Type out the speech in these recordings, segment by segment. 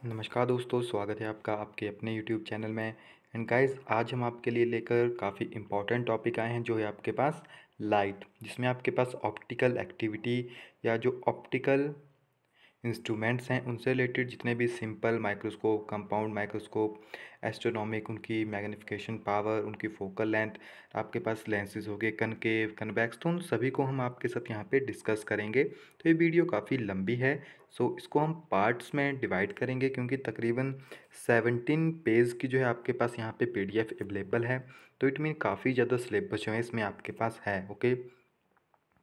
नमस्कार दोस्तों, स्वागत है आपका आपके अपने यूट्यूब चैनल में। एंड गाइस, आज हम आपके लिए लेकर काफ़ी इम्पोर्टेंट टॉपिक आए हैं जो है आपके पास लाइट, जिसमें आपके पास ऑप्टिकल एक्टिविटी या जो ऑप्टिकल इंस्ट्रूमेंट्स हैं उनसे रिलेटेड जितने भी simple microscope, compound microscope, astronomic, उनकी मैग्नीफिकेशन पावर, उनकी फोकल लेंथ, आपके पास लेंसेज हो गए कनकेव, कन्वेक्स, तो उन सभी को हम आपके साथ यहाँ पे डिस्कस करेंगे। तो ये वीडियो काफ़ी लंबी है, सो इसको हम पार्ट्स में डिवाइड करेंगे क्योंकि तकरीबन 17 पेज की जो है आपके पास यहाँ पे PDF अवेलेबल है। तो इट मीन काफ़ी ज़्यादा सिलेबस जो है इसमें आपके पास है। ओके,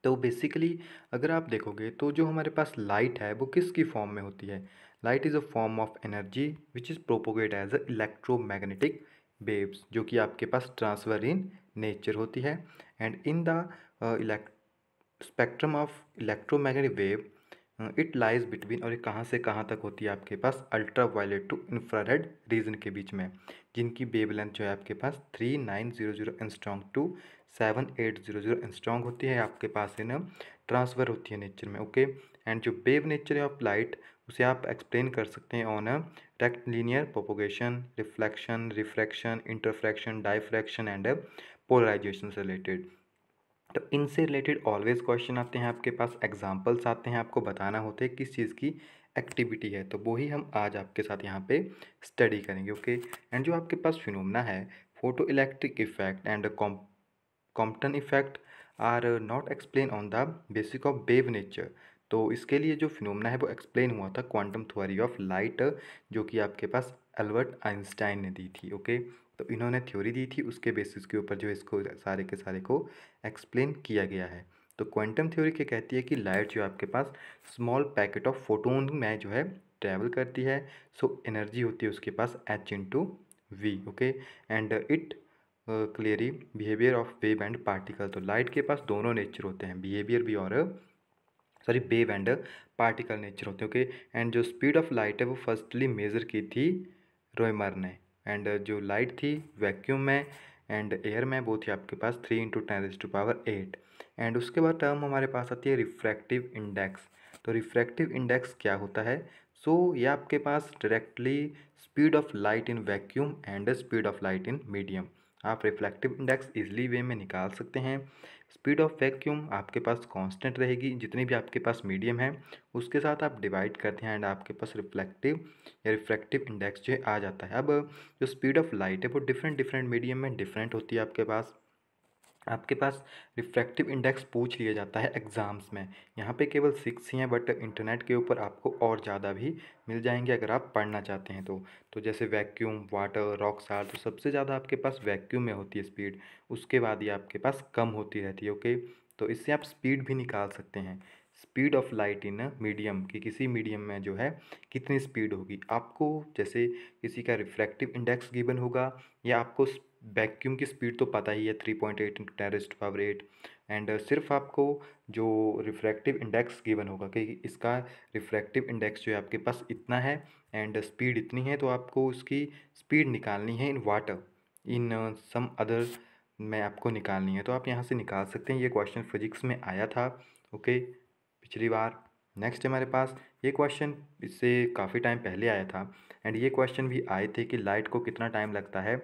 तो बेसिकली अगर आप देखोगे तो जो हमारे पास लाइट है वो किसकी फॉर्म में होती है। Light is a form of energy which is propagate as a electromagnetic waves, जो कि आपके पास ट्रांसफर इन नेचर होती है। And in the spectrum of electromagnetic wave it lies between, और ये कहाँ से कहाँ तक होती है आपके पास ultraviolet to infrared region के बीच में, जिनकी वेवलेंथ जो है आपके पास 3900 एंगस्ट्रॉम टू 7800 एंगस्ट्रॉम होती है आपके पास इन ट्रांसफ़र होती है नेचर में। ओके, एंड जो वेव नेचर है ऑफ लाइट उसे आप एक्सप्लेन कर सकते हैं on a rectilinear propagation, reflection, refraction, interfraction, diffraction and polarisation से रिलेटेड। तो इनसे रिलेटेड ऑलवेज क्वेश्चन आते हैं आपके पास, एग्जांपल्स आते हैं, आपको बताना होता है किस चीज़ की एक्टिविटी है, तो वही हम आज आपके साथ यहाँ पे स्टडी करेंगे। ओके, एंड जो आपके पास फिनोमेना है, photo electric effect and Compton effect are not explain on the basic of wave nature. तो इसके लिए जो फिनोमेना है वो एक्सप्लेन हुआ था क्वांटम थ्योरी ऑफ लाइट, जो कि आपके पास एल्बर्ट आइंस्टाइन ने दी थी। ओके, तो इन्होंने थ्योरी दी थी, उसके बेसिस के ऊपर जो है इसको सारे के सारे को एक्सप्लेन किया गया है। तो क्वांटम थ्योरी क्या कहती है कि लाइट जो है आपके पास स्मॉल पैकेट ऑफ फोटोन में जो है ट्रैवल करती है। सो एनर्जी होती है उसके पास H/V। Okay, and it clearly behaviour of wave and particle. तो लाइट के पास दोनों नेचर होते हैं, बिहेवियर भी और sorry wave and particle nature होते हैं। ओके, एंड जो स्पीड ऑफ लाइट है वो फर्स्टली मेज़र की थी रोयमर ने। एंड जो लाइट थी वैक्यूम में एंड एयर में वो थी आपके पास 3 × 10⁸ एंड उसके बाद टर्म हमारे पास आती है रिफ्रैक्टिव इंडेक्स। तो रिफ्रैक्टिव इंडेक्स क्या होता है? सो ये आपके पास directly speed of light in vacuum and speed of light in medium, आप रिफ्लेक्टिव इंडेक्स इजली वे में निकाल सकते हैं। स्पीड ऑफ वैक्यूम आपके पास कांस्टेंट रहेगी, जितनी भी आपके पास मीडियम है उसके साथ आप डिवाइड करते हैं एंड आपके पास रिफ्लेक्टिव या रिफ्रैक्टिव इंडेक्स जो है आ जाता है। अब जो स्पीड ऑफ लाइट है वो डिफरेंट डिफरेंट मीडियम में डिफरेंट होती है। आपके पास रिफ्रैक्टिव इंडेक्स पूछ लिया जाता है एग्ज़ाम्स में। यहाँ पे केवल 6 ही हैं, बट इंटरनेट के ऊपर आपको और ज़्यादा भी मिल जाएंगे अगर आप पढ़ना चाहते हैं तो जैसे वैक्यूम, वाटर, रॉक साल्ट, तो सबसे ज़्यादा आपके पास वैक्यूम में होती है स्पीड, उसके बाद ये आपके पास कम होती रहती है। ओके, तो इससे आप स्पीड भी निकाल सकते हैं, speed of light in medium, कि किसी मीडियम में जो है कितनी स्पीड होगी आपको। जैसे किसी का रिफ्रैक्टिव इंडेक्स गिवन होगा या आपको वैक्यूम की स्पीड तो पता ही है 3.8 × 10⁸ एंड सिर्फ आपको जो रिफ्रैक्टिव इंडेक्स गिवन होगा कि इसका रिफ्रैक्टिव इंडेक्स जो है आपके पास इतना है एंड स्पीड इतनी है, तो आपको उसकी स्पीड निकालनी है in water, in some other में आपको निकालनी है, तो आप यहाँ से निकाल सकते हैं। ये क्वेश्चन फिजिक्स में आया था ओके पिछली बार। नेक्स्ट हमारे पास ये क्वेश्चन इससे काफ़ी टाइम पहले आया था एंड ये क्वेश्चन भी आए थे कि लाइट को कितना टाइम लगता है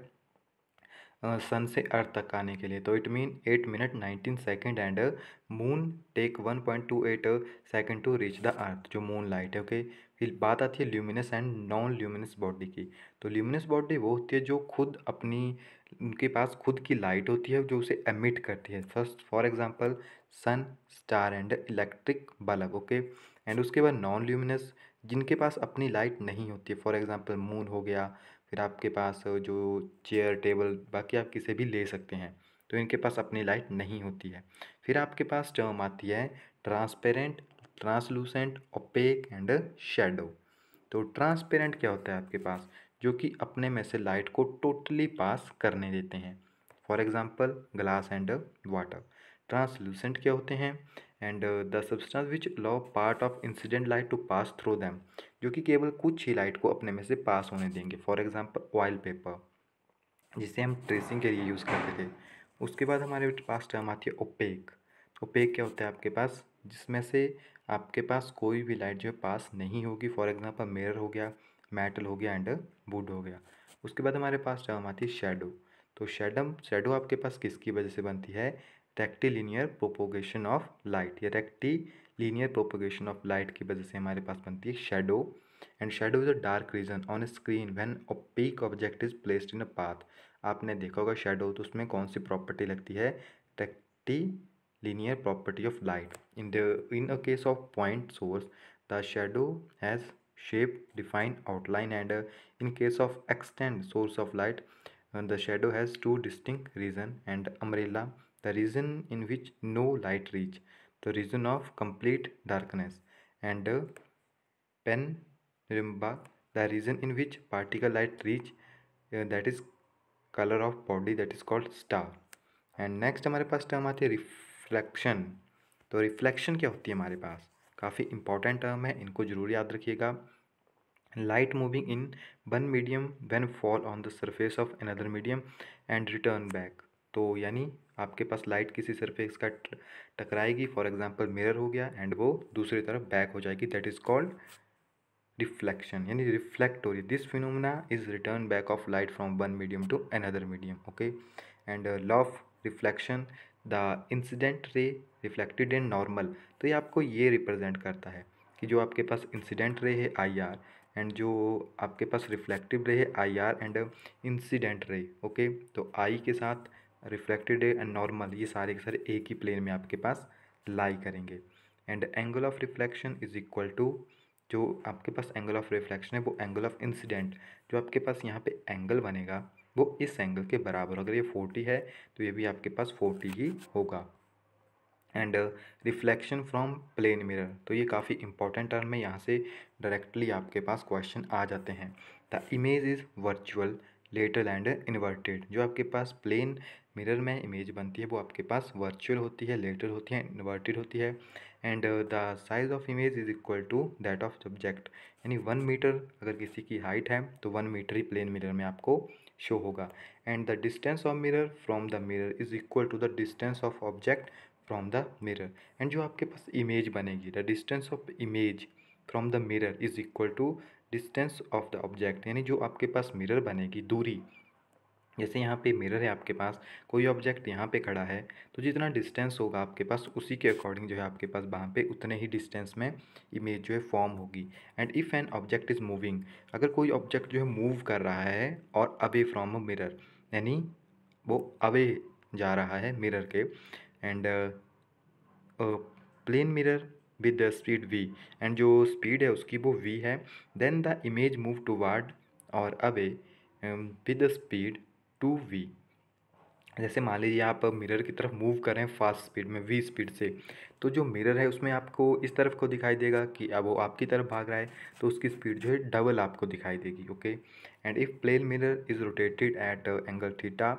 सन से अर्थ तक आने के लिए। तो it mean 8 minute 19 second and moon take 1.28 second to reach the earth, जो मून लाइट है। ओके, फिर बात आती है luminous and non luminous body की। तो ल्यूमिनस बॉडी वो होती है जो खुद अपनी, उनके पास खुद की लाइट होती है जो उसे एमिट करती है। First for example sun, star and electric bulb. Okay, and उसके बाद नॉन ल्यूमिनस जिनके पास अपनी लाइट नहीं होती है, फॉर एग्जांपल मून हो गया, फिर आपके पास जो चेयर, टेबल, बाकी आप किसे भी ले सकते हैं, तो इनके पास अपनी लाइट नहीं होती है। फिर आपके पास टर्म आती है transparent, translucent, opaque and shadow. तो ट्रांसपेरेंट क्या होता है आपके पास? जो कि अपने में से लाइट को टोटली पास करने देते हैं, for example glass and water. Translucent क्या होते हैं? And the substance which allow part of incident light to pass through them, जो कि केवल कुछ ही लाइट को अपने में से पास होने देंगे, फॉर एग्जांपल ऑयल पेपर, जिसे हम ट्रेसिंग के लिए यूज़ करते थे। उसके बाद हमारे पास टर्म आती है ओपेक। ओपेक क्या होता है आपके पास? जिसमें से आपके पास कोई भी लाइट जो है पास नहीं होगी, फॉर एग्जांपल मिरर हो गया, मेटल हो गया एंड वुड हो गया। उसके बाद हमारे पास टर्म आती है शेडो। तो शेडो आपके पास किसकी वजह से बनती है? रेक्टिलिनियर प्रोपोगेशन ऑफ लाइट, या रेक्टिलिनियर प्रोपोगेशन ऑफ लाइट की वजह से हमारे पास बनती है shadow. And shadow is a dark region on screen when opaque object is placed in a path. आपने देखा होगा शेडो, तो उसमें कौन सी प्रॉपर्टी लगती है? Rectilinear property of light. In a case of point source, the shadow has shape, defined outline, and in case of extend source of light, the shadow has two distinct region. And umbrella, the region in which no light reach, the region of complete darkness. And penumbra, the region in which particle light reach, that is color of body, that is called star. And next हमारे पास term आती है reflection. तो reflection क्या होती है हमारे पास? काफ़ी important term है, इनको जरूर याद रखिएगा। Light moving in one medium when fall on the surface of another medium and return back. तो यानी आपके पास लाइट किसी सरफेस का टकराएगी, फॉर एग्जांपल मिरर हो गया, एंड वो दूसरी तरफ बैक हो जाएगी, दैट इज़ कॉल्ड रिफ्लेक्शन, यानी रिफ्लेक्ट हो रही है। This phenomena is return back of light from one medium to another medium. Okay, and law of reflection, the incident ray reflected in normal. तो ये आपको ये रिप्रेजेंट करता है कि जो आपके पास इंसिडेंट रे है आई आर, एंड जो आपके पास रिफ्लेक्टिव रे है I R and incident ray. Okay, तो आई के साथ रिफ्लेक्टेड रे एंड नॉर्मल, ये सारे के सारे एक ही प्लेन में आपके पास लाई करेंगे। And angle of reflection is equal to, जो आपके पास एंगल ऑफ रिफ्लेक्शन है वो एंगल ऑफ इंसिडेंट, जो आपके पास यहाँ पे एंगल बनेगा वो इस एंगल के बराबर। अगर ये 40 है तो ये भी आपके पास 40 ही होगा। And reflection from plane mirror, तो ये काफ़ी इंपॉर्टेंट टर्म है, यहाँ से डायरेक्टली आपके पास क्वेश्चन आ जाते हैं। The image is virtual, lateral and inverted. जो आपके पास प्लेन मिरर में इमेज बनती है वो आपके पास वर्चुअल होती है, लेटरल होती है, इन्वर्टेड होती है। And the size of image is equal to that of subject, यानी 1 मीटर अगर किसी की हाइट है तो 1 मीटर ही प्लेन मिरर में आपको शो होगा। And the distance of mirror from the mirror is equal to the distance of object from the mirror. And जो आपके पास इमेज बनेगी, the distance of image from the mirror is equal to distance of the object, यानी जो आपके पास mirror बनेगी दूरी, जैसे यहाँ पे मिरर है आपके पास, कोई ऑब्जेक्ट यहाँ पे खड़ा है, तो जितना डिस्टेंस होगा आपके पास उसी के अकॉर्डिंग जो है आपके पास वहाँ पे उतने ही डिस्टेंस में इमेज जो है फॉर्म होगी। And if an object is moving, अगर कोई ऑब्जेक्ट जो है मूव कर रहा है और अवे फ्रॉम अ मिरर, यानी वो अवे जा रहा है मिरर के, and plane mirror with the speed v, and जो स्पीड है उसकी वो v है, then the image move toward और away with the speed 2v। जैसे मान लीजिए आप मिरर की तरफ मूव कर रहे हैं फास्ट स्पीड में v स्पीड से, तो जो मिरर है उसमें आपको इस तरफ को दिखाई देगा कि अब वो आपकी तरफ भाग रहा है, तो उसकी स्पीड जो है डबल आपको दिखाई देगी। Okay, and if plane mirror is rotated at angle theta,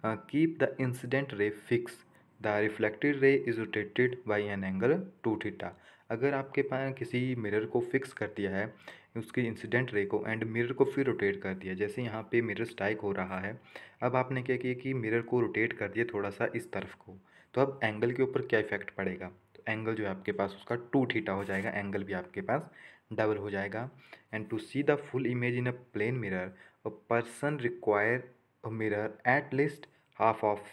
keep the incident ray fix, the reflected ray is rotated by an angle 2 theta. अगर आपके पास किसी मिरर को फिक्स कर दिया है उसकी इंसिडेंट रे को, एंड मिरर को फिर रोटेट कर दिया, जैसे यहाँ पे मिरर स्ट्राइक हो रहा है, अब आपने क्या किया कि मिरर को रोटेट कर दिया थोड़ा सा इस तरफ को, तो अब एंगल के ऊपर क्या इफेक्ट पड़ेगा? तो एंगल जो है आपके पास उसका 2 थीटा हो जाएगा, एंगल भी आपके पास डबल हो जाएगा। And to see the full image in a plane mirror, a person require a mirror at least half of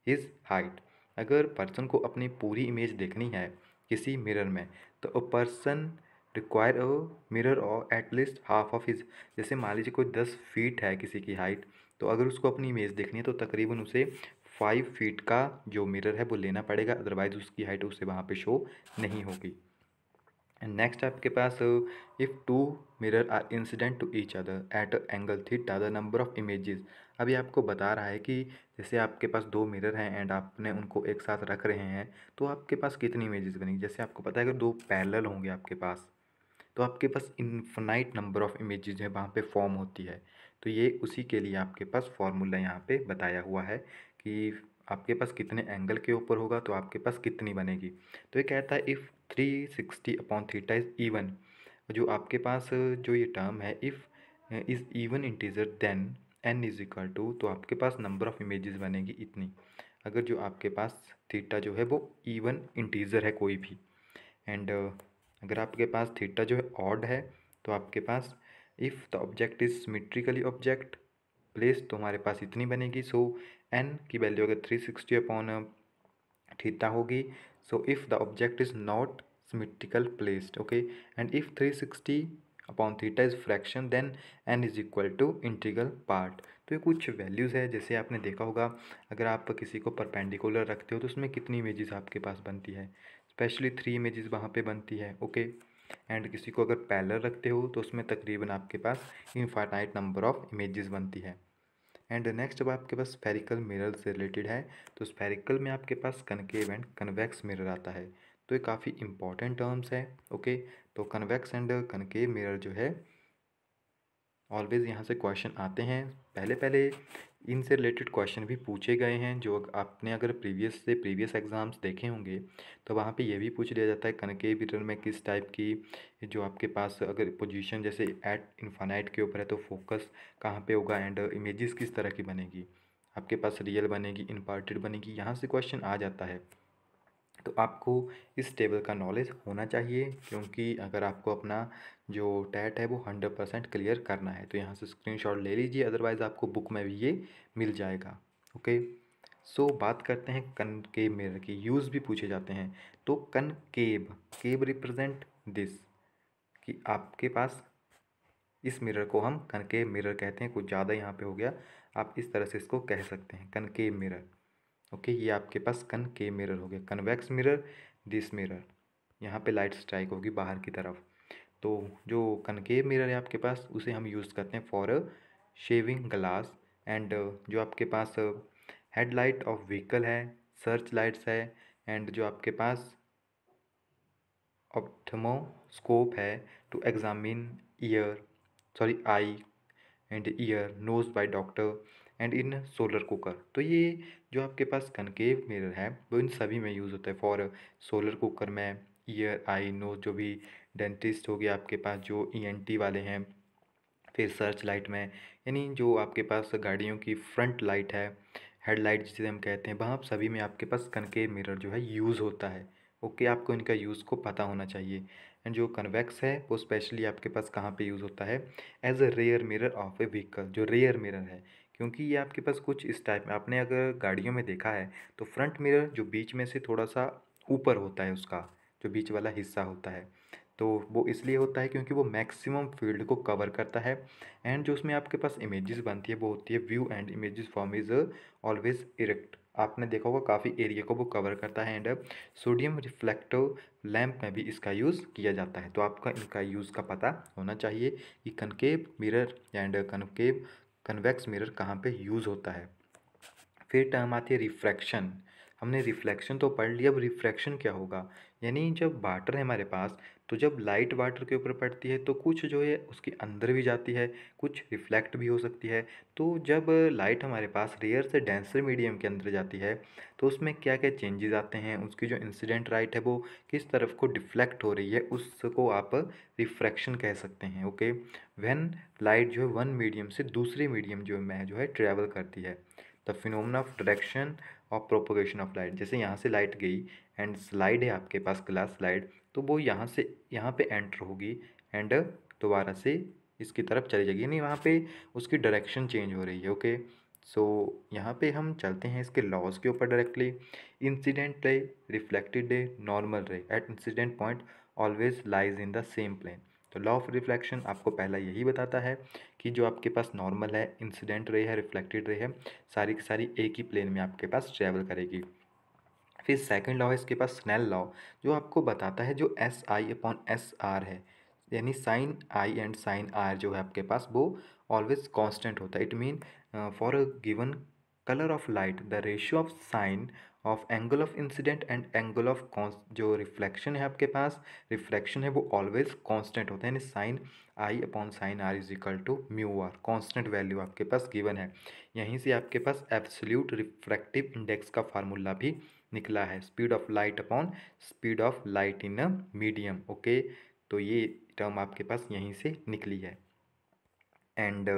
his height. अगर पर्सन को अपनी पूरी इमेज देखनी है किसी मिरर में, तो a person require a mirror और at least half of his, जैसे मान लीजिए कोई 10 फीट है किसी की हाइट, तो अगर उसको अपनी इमेज देखनी है तो तकरीबन उसे 5 फीट का जो मिरर है वो लेना पड़ेगा, अदरवाइज उसकी हाइट उसे वहाँ पे शो नहीं होगी। एंड नेक्स्ट आपके पास, if two mirror are incident to each other at angle theta the number of images. अभी आपको बता रहा है कि जैसे आपके पास 2 मिरर हैं एंड आपने उनको एक साथ रख रहे हैं, तो आपके पास कितनी इमेजेस बनेंगी? जैसे आपको पता है अगर 2 पैरेलल होंगे आपके पास, तो आपके पास इनफिनाइट नंबर ऑफ इमेजेस है वहाँ पे फॉर्म होती है। तो ये उसी के लिए आपके पास फॉर्मूला यहाँ पे बताया हुआ है कि आपके पास कितने एंगल के ऊपर होगा तो आपके पास कितनी बनेगी। तो ये कहता है इफ़ 360/थीटा इज़ इवन, जो आपके पास जो ये टर्म है if is even integer then n is equal to, तो आपके पास नंबर ऑफ इमेजेस बनेगी इतनी, अगर जो आपके पास थीटा जो है वो इवन इंटीजर है कोई भी। एंड अगर आपके पास थीटा जो है ऑड है तो आपके पास if the object is symmetrically object place तो हमारे पास इतनी बनेगी। सो एन की वैल्यू अगर 360 अपॉन थीटा होगी। So if the object is not symmetrical placed, okay, and if 360 upon theta is fraction then n is equal to integral part. तो ये कुछ वैल्यूज़ है, जैसे आपने देखा होगा अगर आप किसी को परपेंडिकुलर रखते हो तो उसमें कितनी इमेजेस आपके पास बनती है, स्पेशली 3 इमेजेस वहाँ पे बनती है, ओके। एंड किसी को अगर पैरेलल रखते हो तो उसमें तकरीबन आपके पास इनफाइनाइट नंबर ऑफ इमेजेस बनती है। एंड नेक्स्ट अब आपके पास स्फेरिकल मिरर से रिलेटेड है, तो स्फेरिकल में आपके पास कनकेव एंड कन्वेक्स मिरर आता है। तो ये काफ़ी इंपॉर्टेंट टर्म्स है, ओके। तो कन्वेक्स एंड कनकेव मिरर जो है ऑलवेज यहाँ से क्वेश्चन आते हैं। पहले पहले इनसे रिलेटेड क्वेश्चन भी पूछे गए हैं, जो आपने अगर प्रीवियस एग्ज़ाम्स देखे होंगे तो वहाँ पे ये भी पूछ लिया जाता है कनकेव मिरर में किस टाइप की, जो आपके पास अगर पोजीशन जैसे एट इन्फानाइट के ऊपर है तो फोकस कहाँ पे होगा एंड इमेजेस किस तरह की बनेगी, आपके पास रियल बनेगी, इनवर्टेड बनेगी, यहाँ से क्वेश्चन आ जाता है। तो आपको इस टेबल का नॉलेज होना चाहिए, क्योंकि अगर आपको अपना जो टैट है वो 100% क्लियर करना है तो यहाँ से स्क्रीनशॉट ले लीजिए, अदरवाइज़ आपको बुक में भी ये मिल जाएगा, ओके। सो बात करते हैं कनकेव मिरर की, यूज़ भी पूछे जाते हैं। तो कनकेव केव रिप्रेजेंट दिस, कि आपके पास इस मिरर को हम कनकेव मिरर कहते हैं, कुछ ज़्यादा यहाँ पे हो गया, आप इस तरह से इसको कह सकते हैं कनकेव मिरर, ओके। ये आपके पास कनकेव मिरर हो गया। कन्वेक्स मिरर दिस मिरर, यहाँ पे लाइट स्ट्राइक होगी बाहर की तरफ। तो जो कनकेव मिरर है आपके पास उसे हम यूज़ करते हैं फॉर शेविंग ग्लास एंड जो आपके पास हेडलाइट ऑफ व्हीकल है, सर्च लाइट्स है, एंड जो आपके पास ऑप्थमोस्कोप है to examine ear sorry eye and ear nose by doctor and in solar cooker. तो ये जो आपके पास कनकेव मिरर है वो इन सभी में यूज़ होता है, फॉर सोलर कुकर में, ईयर आई नोज जो भी डेंटिस्ट हो गया आपके पास जो ईएनटी वाले हैं, फिर सर्च लाइट में, यानी जो आपके पास गाड़ियों की फ्रंट लाइट है, हेडलाइट जिसे हम कहते हैं, वहाँ सभी में आपके पास कनकेव मिरर जो है यूज़ होता है, ओके। आपको इनका यूज़ को पता होना चाहिए। एंड जो कन्वेक्स है वो स्पेशली आपके पास कहाँ पे यूज़ होता है, as a rear mirror of a vehicle, जो रेयर मिरर है, क्योंकि ये आपके पास कुछ इस टाइप में, आपने अगर गाड़ियों में देखा है तो फ्रंट मिरर जो बीच में से थोड़ा सा ऊपर होता है, उसका जो बीच वाला हिस्सा होता है, तो वो इसलिए होता है क्योंकि वो मैक्सिमम फील्ड को कवर करता है। एंड जो उसमें आपके पास इमेजेस बनती है वो होती है view and images form is always erect, आपने देखा होगा काफ़ी एरिया को वो कवर करता है। एंड सोडियम रिफ्लेक्टिव लैंप में भी इसका यूज़ किया जाता है, तो आपका इनका यूज़ का पता होना चाहिए कि concave mirror and concave convex mirror कहाँ पे यूज़ होता है। फिर टर्म आती है रिफ्रैक्शन। हमने रिफ्लेक्शन तो पढ़ लिया, अब रिफ्रैक्शन क्या होगा, यानी जब वाटर है हमारे पास तो जब लाइट वाटर के ऊपर पड़ती है तो कुछ जो है उसके अंदर भी जाती है, कुछ रिफ्लेक्ट भी हो सकती है। तो जब लाइट हमारे पास रेयर से डेंसर मीडियम के अंदर जाती है तो उसमें क्या क्या चेंजेस आते हैं, उसकी जो इंसिडेंट लाइट है वो किस तरफ को डिफ्लेक्ट हो रही है, उसको आप रिफ्रैक्शन कह सकते हैं, ओके। व्हेन लाइट जो है वन मीडियम से दूसरे मीडियम जो है ट्रैवल करती है, the phenomena of direction of propagation of light, जैसे यहाँ से लाइट गई एंड स्लाइड है आपके पास ग्लास स्लाइड, तो वो यहाँ से यहाँ पे एंटर होगी एंड दोबारा से इसकी तरफ चली जाएगी, यानी वहाँ पे उसकी डायरेक्शन चेंज हो रही है, ओके। सो यहाँ पे हम चलते हैं इसके लॉज के ऊपर directly. Incident ray, reflected ray, normal ray at incident point always lies in the same plane. तो लॉ ऑफ रिफ्लेक्शन आपको पहला यही बताता है कि जो आपके पास नॉर्मल है, इंसिडेंट रे है, रिफ्लेक्टेड रे है, सारी की सारी एक ही प्लेन में आपके पास ट्रैवल करेगी। फिर सेकंड लॉ है इसके पास स्नेल लॉ, जो आपको बताता है जो S I upon S R है, यानी sine I and sine R जो है आपके पास वो ऑलवेज कांस्टेंट होता है। It mean for a given colour of light the ratio of sine of angle of incident and angle of जो रिफ्लेक्शन है आपके पास, रिफ्लेक्शन है वो ऑलवेज कांस्टेंट होता है, यानी sine I upon sine R is equal to mu R, constant value आपके पास गिवन है। यहीं से आपके पास एब्सोल्यूट रिफ्रैक्टिव इंडेक्स का फार्मूला भी निकला है, speed of light upon speed of light in a medium, okay. तो ये टर्म आपके पास यहीं से निकली है। एंड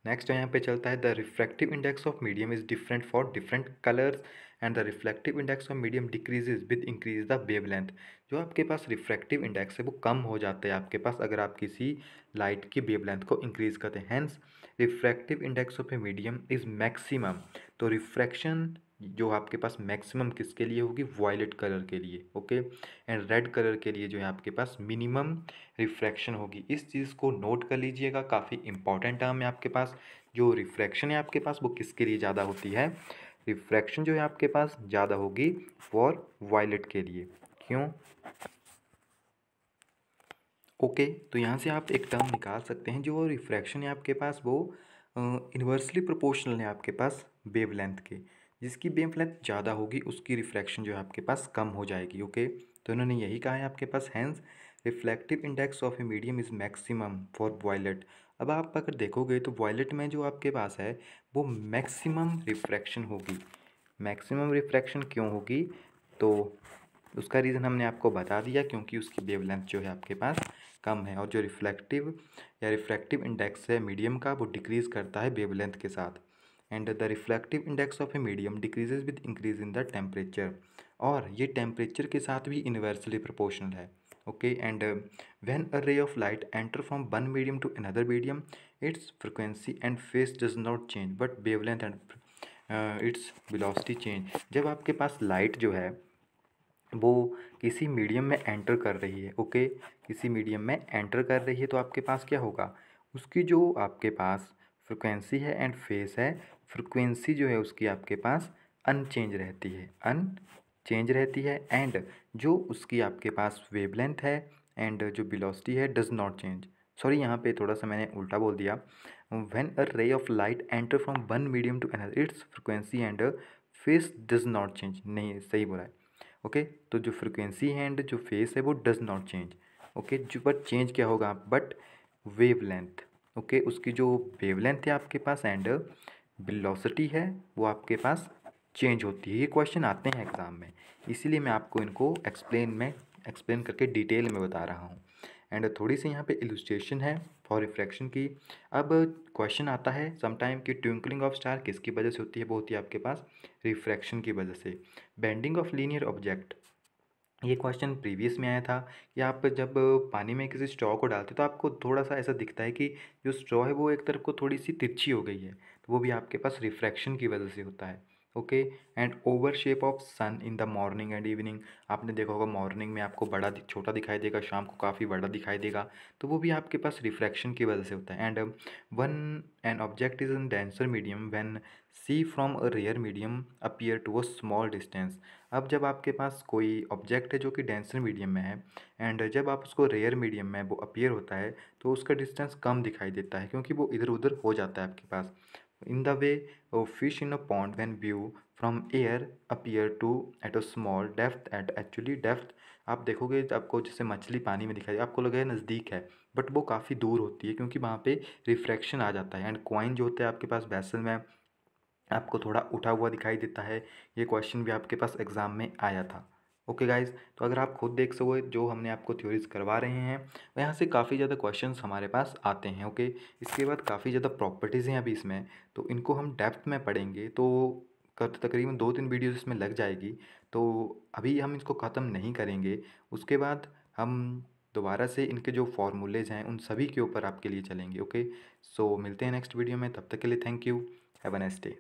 नेक्स्ट यहाँ पे चलता है the refractive index of medium is different for different colours and the reflective index of medium decreases with increase the wavelength. जो आपके पास रिफ्रैक्टिव इंडेक्स है वो कम हो जाता है आपके पास अगर आप किसी लाइट की वेवलेंथ को इंक्रीज करते हैं। Hence refractive index of a medium is maximum. तो रिफ्रैक्शन जो आपके पास मैक्सिमम किसके लिए होगी, वायलेट कलर के लिए, ओके। एंड रेड कलर के लिए जो है आपके पास मिनिमम रिफ्रैक्शन होगी। इस चीज़ को नोट कर लीजिएगा, काफ़ी इंपॉर्टेंट टर्म है आपके पास। जो रिफ्रैक्शन है आपके पास वो किसके लिए ज़्यादा होती है, रिफ्रैक्शन जो है आपके पास ज़्यादा होगी फॉर वायलेट के लिए। क्यों, ओके। तो यहाँ से आप एक टर्म निकाल सकते हैं, जो रिफ्रैक्शन है आपके पास वो इन्वर्सली प्रोपोर्शनल है आपके पास वेवलेंथ के। जिसकी वेवलेंथ ज़्यादा होगी उसकी रिफ्रैक्शन जो है आपके पास कम हो जाएगी, ओके। तो इन्होंने यही कहा है आपके पास, hence reflective index of a medium is maximum for violet. अब आप अगर देखोगे तो वायलेट में जो आपके पास है वो मैक्सिमम रिफ्रैक्शन होगी। मैक्सिमम रिफ्रैक्शन क्यों होगी, तो उसका रीज़न हमने आपको बता दिया, क्योंकि उसकी वेवलेंथ जो है आपके पास कम है, और जो रिफ्लेक्टिव या रिफ्रैक्टिव इंडेक्स है मीडियम का वो डिक्रीज़ करता है वेवलेंथ के साथ। And the reflective index of a medium decreases with increase in the temperature. और ये टेम्परेचर के साथ भी इन्वर्सली प्रोपोर्शनल है, okay. And when a ray of light enter from one medium to another medium, its frequency and phase does not change but wavelength and its velocity change. जब आपके पास light जो है वो किसी मीडियम में enter कर रही है, ओके, किसी मीडियम में एंटर कर रही है, तो आपके पास क्या होगा, उसकी जो आपके पास फ्रिक्वेंसी है एंड फेस है, फ्रिक्वेंसी जो है उसकी आपके पास अनचेंज रहती है, अनचेंज रहती है। एंड जो उसकी आपके पास वेवलेंथ है एंड जो वेलोसिटी है डज नॉट चेंज। सॉरी, यहाँ पे थोड़ा सा मैंने उल्टा बोल दिया। When a ray of light enter from one medium to another, its frequency and phase does not change. नहीं, सही बोला है, ओके। तो जो फ्रिक्वेंसी है एंड जो फेस है वो डज नॉट चेंज, ओके। जो बट चेंज क्या होगा, बट वेवलेंथ, ओके। उसकी जो वेवलेंथ है आपके पास एंड वेलोसिटी है वो आपके पास चेंज होती है। ये क्वेश्चन आते हैं एग्ज़ाम में, इसीलिए मैं आपको इनको एक्सप्लेन करके डिटेल में बता रहा हूँ। एंड थोड़ी सी यहाँ पे इलुस्ट्रेशन है फॉर रिफ्लेक्शन की। अब क्वेश्चन आता है समटाइम कि ट्विंकलिंग ऑफ स्टार किसकी वजह से होती है, वो होती है आपके पास रिफ्रैक्शन की वजह से। बेंडिंग ऑफ लीनियर ऑब्जेक्ट, ये क्वेश्चन प्रीवियस में आया था कि आप जब पानी में किसी स्ट्रॉ को डालते हो तो आपको थोड़ा सा ऐसा दिखता है कि जो स्ट्रॉ है वो एक तरफ को थोड़ी सी तिरछी हो गई है, तो वो भी आपके पास रिफ्रैक्शन की वजह से होता है, okay. And over shape of sun in the morning and evening, आपने देखा होगा मॉर्निंग में आपको छोटा दिखाई देगा, शाम को काफ़ी बड़ा दिखाई देगा, तो वो भी आपके पास रिफ्रैक्शन की वजह से होता है। And one an object is in denser medium when see from a rare medium appear to a small distance. अब जब आपके पास कोई ऑब्जेक्ट है जो कि डेंसर मीडियम में है एंड जब आप उसको रेयर मीडियम में वो अपीयर होता है तो उसका डिस्टेंस कम दिखाई देता है, क्योंकि वो इधर उधर हो जाता है आपके पास। In the way fish in a pond when view from air appear to at a small depth at actually depth. आप देखोगे तो आपको जैसे मछली पानी में दिखाई दे, आपको लगेगा नज़दीक है बट वो काफ़ी दूर होती है, क्योंकि वहाँ पे रिफ्रैक्शन आ जाता है। एंड कॉइन जो होता है आपके पास वैसल में आपको थोड़ा उठा हुआ दिखाई देता है। ये क्वेश्चन भी आपके पास एग्ज़ाम में आया था, ओके गाइज़। तो अगर आप खुद देख सको जो हमने आपको थ्योरीज करवा रहे हैं यहाँ से काफ़ी ज़्यादा क्वेश्चंस हमारे पास आते हैं, ओके। इसके बाद काफ़ी ज़्यादा प्रॉपर्टीज़ हैं अभी इसमें, तो इनको हम डेप्थ में पढ़ेंगे तो तकरीबन 2-3 वीडियोज़ इसमें लग जाएगी, तो अभी हम इसको ख़त्म नहीं करेंगे। उसके बाद हम दोबारा से इनके जो फॉर्मूलेज हैं उन सभी के ऊपर आपके लिए चलेंगे, ओके। सो मिलते हैं नेक्स्ट वीडियो में, तब तक के लिए thank you, have a nice day.